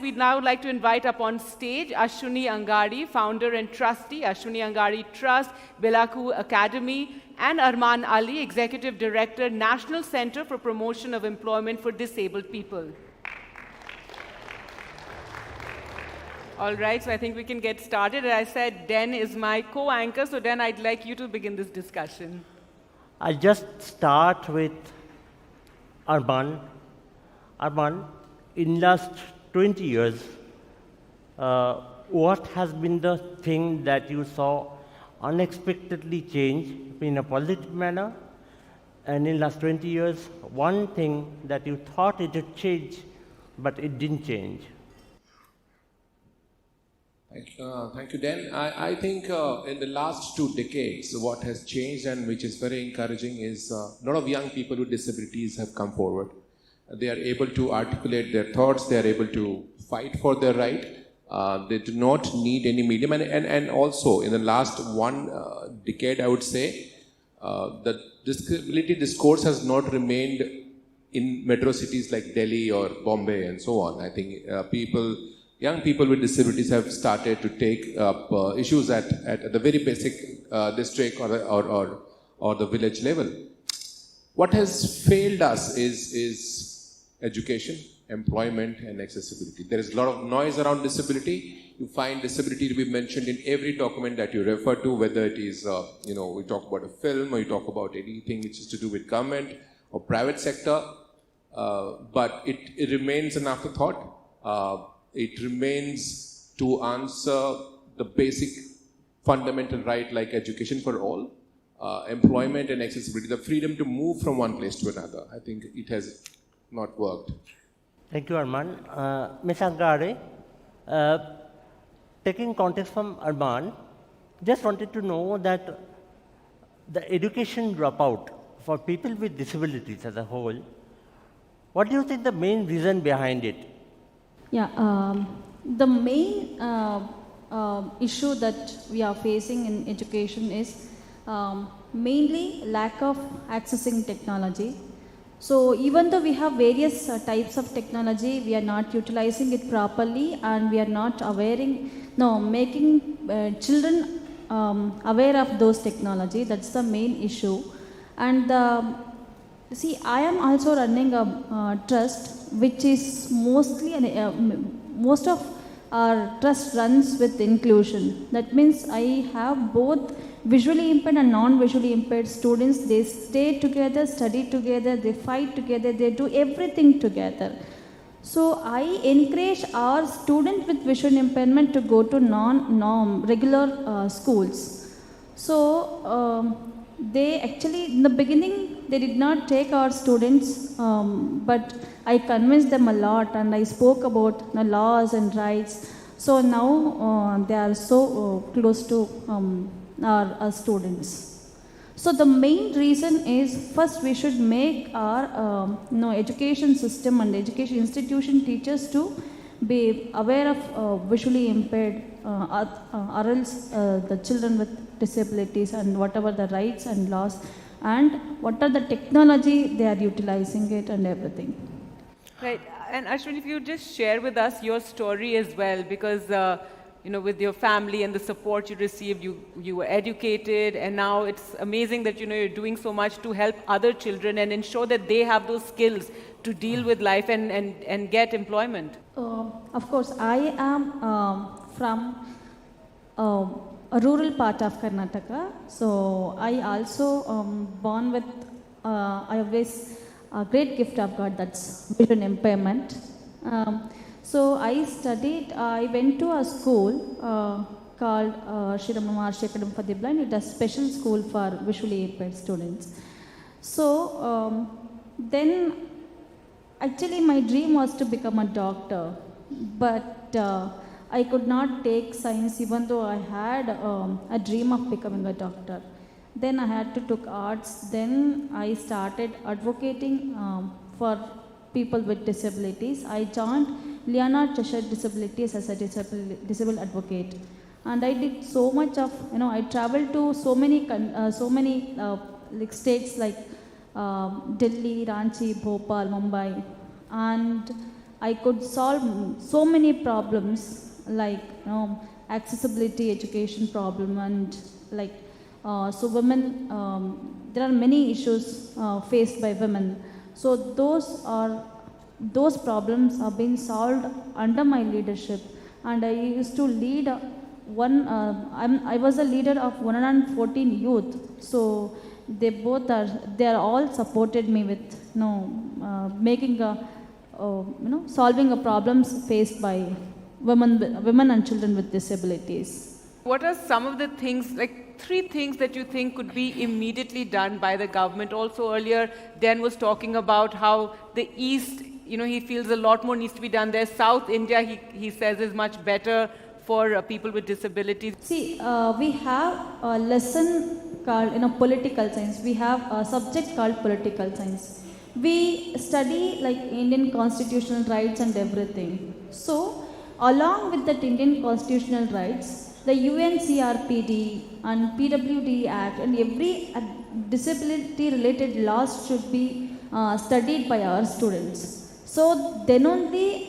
We'd now like to invite up on stage Ashwini Angadi, founder and trustee, Ashwini Angadi Trust, Bilaku Academy, and Arman Ali, executive director, National Center for Promotion of Employment for Disabled People. All right, so I think we can get started. As I said, Den is my co-anchor, so Den, I'd like you to begin this discussion. I'll just start with Arman. Arman, in last 20 years, what has been the thing that you saw unexpectedly change in a positive manner? And in last 20 years, one thing that you thought it would change, but it didn't change. Thank you, Dan. I think in the last 2 decades, what has changed and which is very encouraging is a lot of young people with disabilities have come forward. They are able to articulate their thoughts. They are able to fight for their right. They do not need any medium. And also, in the last 1 decade, I would say, the disability discourse has not remained in metro cities like Delhi or Bombay and so on. I think young people with disabilities have started to take up issues at the very basic district or the village level. What has failed us is education, employment, and accessibility. There is a lot of noise around disability. You find disability to be mentioned in every document that you refer to, whether it is, we talk about a film or you talk about anything which is to do with government or private sector, but it remains an afterthought. It remains to answer the basic fundamental right like education for all, employment and accessibility, the freedom to move from one place to another. I think it has not worked. Thank you, Arman. Ms. Angadi, taking context from Arman, just wanted to know that the education dropout for people with disabilities as a whole, what do you think the main reason behind it? Yeah, the main issue that we are facing in education is mainly lack of accessing technology. So even though we have various types of technology, we are not utilizing it properly and we are not making children aware of those technology. That's the main issue. And see, I am also running a trust which is mostly, most of our trust runs with inclusion. That means I have both visually impaired and non-visually impaired students. They stay together, study together, they fight together, they do everything together. So I encourage our students with vision impairment to go to regular schools. So they actually, in the beginning, they did not take our students, but I convinced them a lot and I spoke about the laws and rights. So now they are so close to our students. So the main reason is, first we should make our education system and education institution teachers to be aware of visually impaired, or else the children with disabilities and whatever the rights and laws and what are the technology they are utilizing it and everything. Right, and Ashwin, if you just share with us your story as well, because with your family and the support you received, you were educated, and now it's amazing that you're doing so much to help other children and ensure that they have those skills to deal with life and get employment. Of course, I am from a rural part of Karnataka, so I also born with I always a great gift of God, that's vision impairment. So I went to a school called Shri Maharshi Academy for the Blind. It's a special school for visually impaired students. So then actually my dream was to become a doctor, but I could not take science even though I had a dream of becoming a doctor. Then I had to take arts. Then I started advocating for people with disabilities. I joined Leonard Cheshire Disabilities as a disabled advocate. And I did so much of, I traveled to so many like states like Delhi, Ranchi, Bhopal, Mumbai. And I could solve so many problems like accessibility, education problem, and like so women. There are many issues faced by women. So those problems are being solved under my leadership, and I used to lead I was a leader of 114 youth. So they are all supported me with making a solving a problems faced by women and children with disabilities. What are some of the things, like 3 things that you think could be immediately done by the government? Also earlier, Dan was talking about how the East, he feels a lot more needs to be done there. South India, he says, is much better for people with disabilities. See, we have a lesson called political science. We have a subject called political science. We study like Indian constitutional rights and everything. So, along with that Indian constitutional rights, the UNCRPD and PWD Act and every disability related laws should be studied by our students. So then only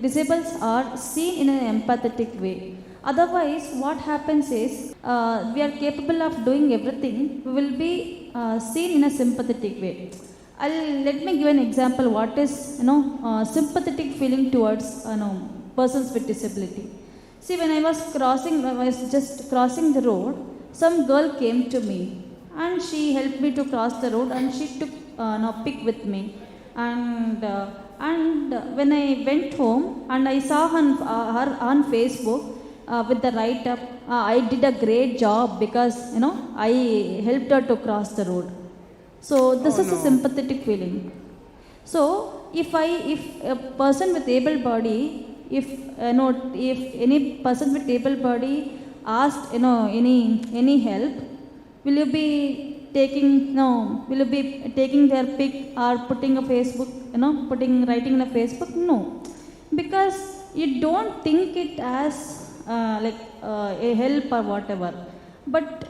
disabled are seen in an empathetic way. Otherwise, what happens is we are capable of doing everything. We will be seen in a sympathetic way. Let me give an example. What is sympathetic feeling towards persons with disability? See, when I was just crossing the road, some girl came to me and she helped me to cross the road, and she took pic with me. And when I went home and I saw her on Facebook with the write-up, I did a great job because I helped her to cross the road. So this is a sympathetic feeling. So if a person with able body, if any person with able body asked any help, will you be taking their pic or putting a Facebook, writing in a Facebook? No, because you don't think it as a help or whatever. But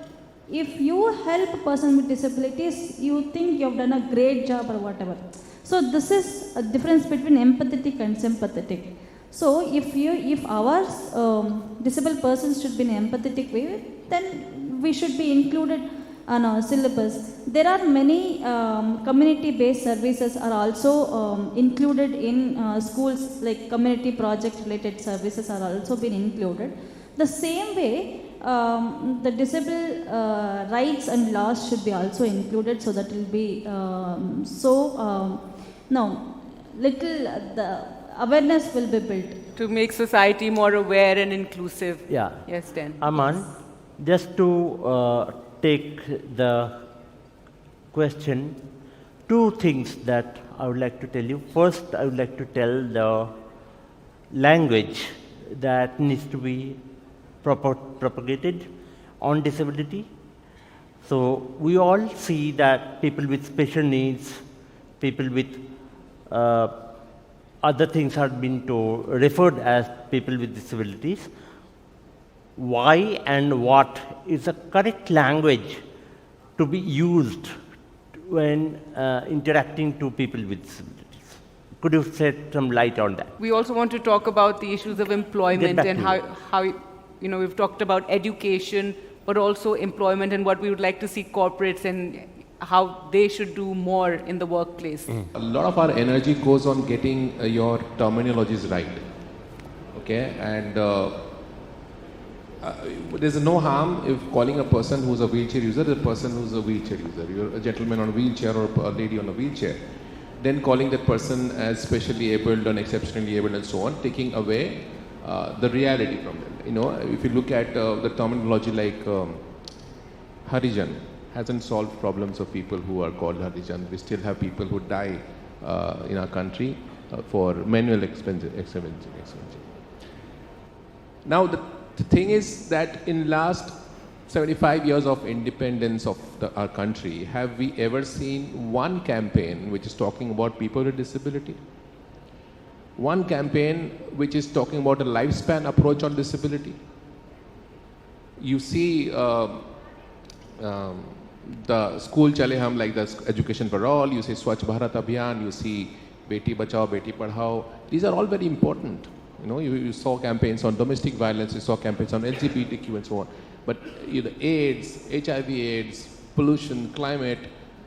if you help a person with disabilities, you think you have done a great job or whatever. So this is a difference between empathetic and sympathetic. So if our disabled persons should be in an empathetic way, then we should be included on our syllabus. There are many community-based services are also included in schools, like community project-related services are also been included. The same way, the disabled rights and laws should be also included, so that will be the awareness will be built. To make society more aware and inclusive. Yeah. Yes, Dan. Aman, just to take the question, 2 things that I would like to tell you. First, I would like to tell the language that needs to be propagated on disability. So we all see that people with special needs, people with other things have been referred as people with disabilities. Why and what is the correct language to be used when interacting to people with disabilities? Could you shed some light on that? We also want to talk about the issues of employment and how we've talked about education, but also employment and what we would like to see corporates and how they should do more in the workplace. A lot of our energy goes on getting your terminologies right. Okay, and there's no harm if calling a person who's a wheelchair user a person who's a wheelchair user. You're a gentleman on a wheelchair or a lady on a wheelchair. Then calling that person as specially abled and exceptionally abled and so on, taking away the reality from them. If you look at the terminology like Harijan, hasn't solved problems of people who are called Harijan. We still have people who die in our country for manual expenditure. Now the thing is that in last 75 years of independence of our country, have we ever seen one campaign which is talking about people with disability? One campaign which is talking about a lifespan approach on disability? You see the school chale hum, like the education for all, you see Swachh Bharat Abhiyan, you see Beti Bachao, Beti Padhao. These are all very important. You know, you saw campaigns on domestic violence, you saw campaigns on LGBTQ and so on. But AIDS, HIV/AIDS, pollution, climate.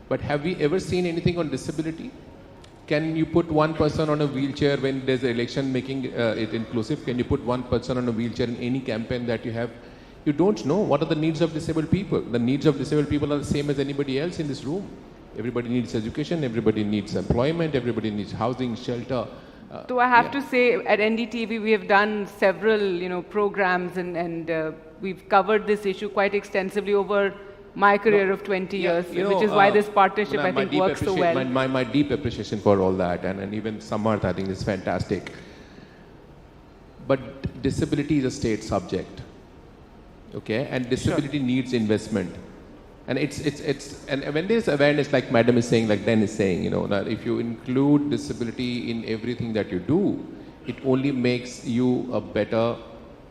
But have we ever seen anything on disability? Can you put one person on a wheelchair when there's an election making it inclusive? Can you put one person on a wheelchair in any campaign that you have? You don't know what are the needs of disabled people. The needs of disabled people are the same as anybody else in this room. Everybody needs education, everybody needs employment, everybody needs housing, shelter. So I have to say, at NDTV, we have done several, programs, and we've covered this issue quite extensively over my career of 20 years, which is why this partnership, I think, works so well. My deep appreciation for all that, and even Samarth, I think, is fantastic. But disability is a state subject, okay? And disability needs investment. And and when there's awareness, like Madam is saying, like Dan is saying, that if you include disability in everything that you do, it only makes you a better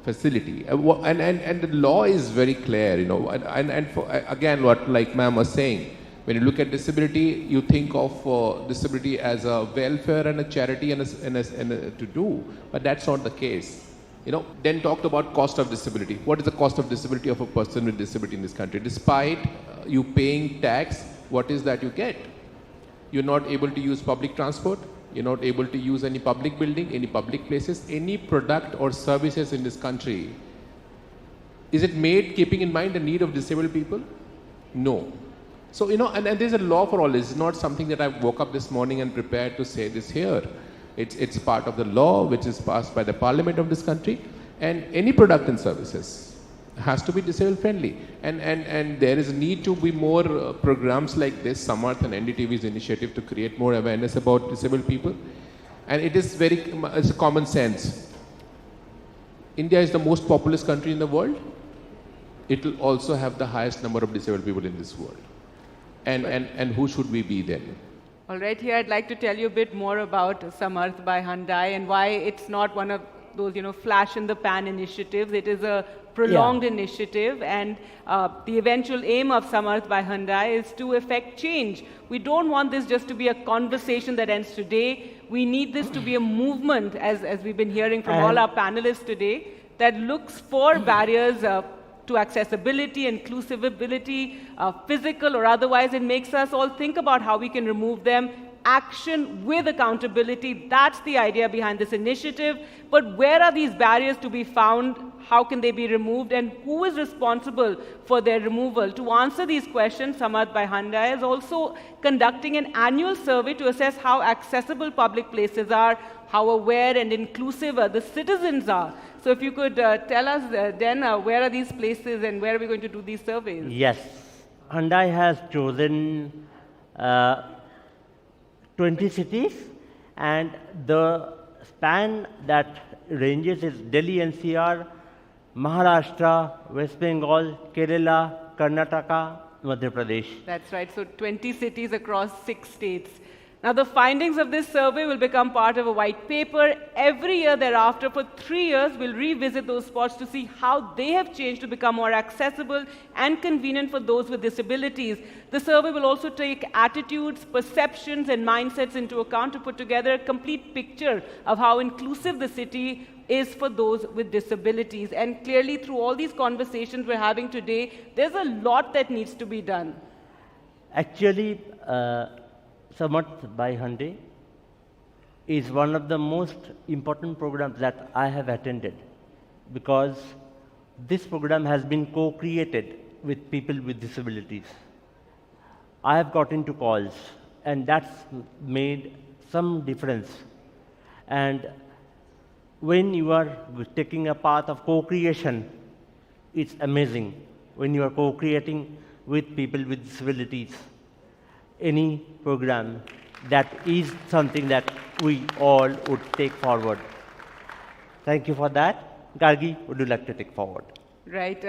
facility. And the law is very clear, and again, what like Ma'am was saying, when you look at disability, you think of disability as a welfare and a charity and to do, but that's not the case. Then talked about cost of disability. What is the cost of disability of a person with disability in this country? Despite you paying tax, what is that you get? You're not able to use public transport. You're not able to use any public building, any public places, any product or services in this country. Is it made keeping in mind the need of disabled people? No. So, and there's a law for all this. It's not something that I woke up this morning and prepared to say this here. It's part of the law which is passed by the parliament of this country, and any product and services has to be disabled friendly. And there is a need to be more programs like this, Samarth and NDTV's initiative to create more awareness about disabled people. And it's a common sense. India is the most populous country in the world. It will also have the highest number of disabled people in this world. And who should we be then? All right, here I'd like to tell you a bit more about Samarth by Hyundai and why it's not one of those, flash-in-the-pan initiatives. It is a prolonged initiative, and the eventual aim of Samarth by Hyundai is to effect change. We don't want this just to be a conversation that ends today. We need this to be a movement, as we've been hearing from all our panelists today, that looks for barriers to accessibility, inclusivity, physical or otherwise. It makes us all think about how we can remove them. Action with accountability, that's the idea behind this initiative. But where are these barriers to be found? How can they be removed? And who is responsible for their removal? To answer these questions, Samarth by Hyundai is also conducting an annual survey to assess how accessible public places are, how aware and inclusive the citizens are. So if you could tell us then, where are these places and where are we going to do these surveys? Yes. Hyundai has chosen 20 cities, and the span that ranges is Delhi NCR, Maharashtra, West Bengal, Kerala, Karnataka, Madhya Pradesh. That's right, so 20 cities across 6 states. Now, the findings of this survey will become part of a white paper. Every year thereafter, for 3 years, we'll revisit those spots to see how they have changed to become more accessible and convenient for those with disabilities. The survey will also take attitudes, perceptions, and mindsets into account to put together a complete picture of how inclusive the city is for those with disabilities. And clearly, through all these conversations we're having today, there's a lot that needs to be done. Actually, Samarth by Hyundai is one of the most important programs that I have attended, because this program has been co-created with people with disabilities. I have got into calls, and that's made some difference. And when you are taking a path of co-creation, it's amazing when you are co-creating with people with disabilities. Any program, that is something that we all would take forward. Thank you for that. Gargi, would you like to take forward? Right.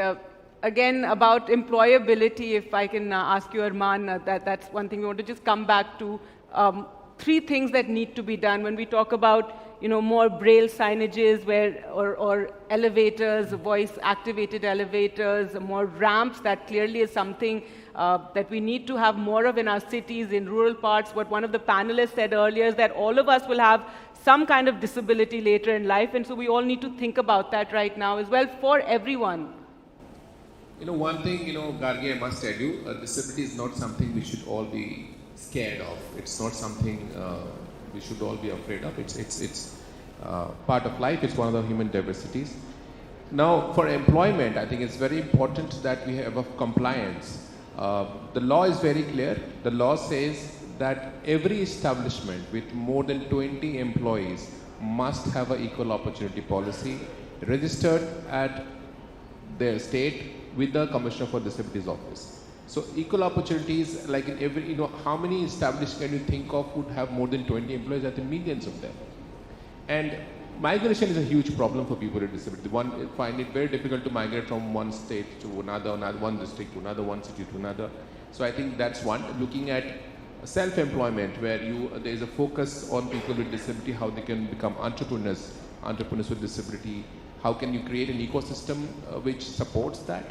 Again, about employability, if I can ask you, Arman, that's one thing we want to just come back to. 3 things that need to be done when we talk about more braille signages or elevators, voice-activated elevators, more ramps. That clearly is something that we need to have more of in our cities, in rural parts. What one of the panelists said earlier is that all of us will have some kind of disability later in life, and so we all need to think about that right now as well for everyone. One thing, Gargi, I must tell you, disability is not something we should all be scared of. It's not something we should all be afraid of. It's part of life. It's one of the human diversities. Now, for employment, I think it's very important that we have a compliance. The law is very clear. The law says that every establishment with more than 20 employees must have an equal opportunity policy registered at their state with the Commissioner for Disabilities Office. So equal opportunities, like in every, how many establishments can you think of would have more than 20 employees? I think millions of them. And migration is a huge problem for people with disability. One find it very difficult to migrate from one state to another, one district to another, one city to another. So I think that's one. Looking at self-employment, where there is a focus on people with disability, how they can become entrepreneurs with disability. How can you create an ecosystem which supports that?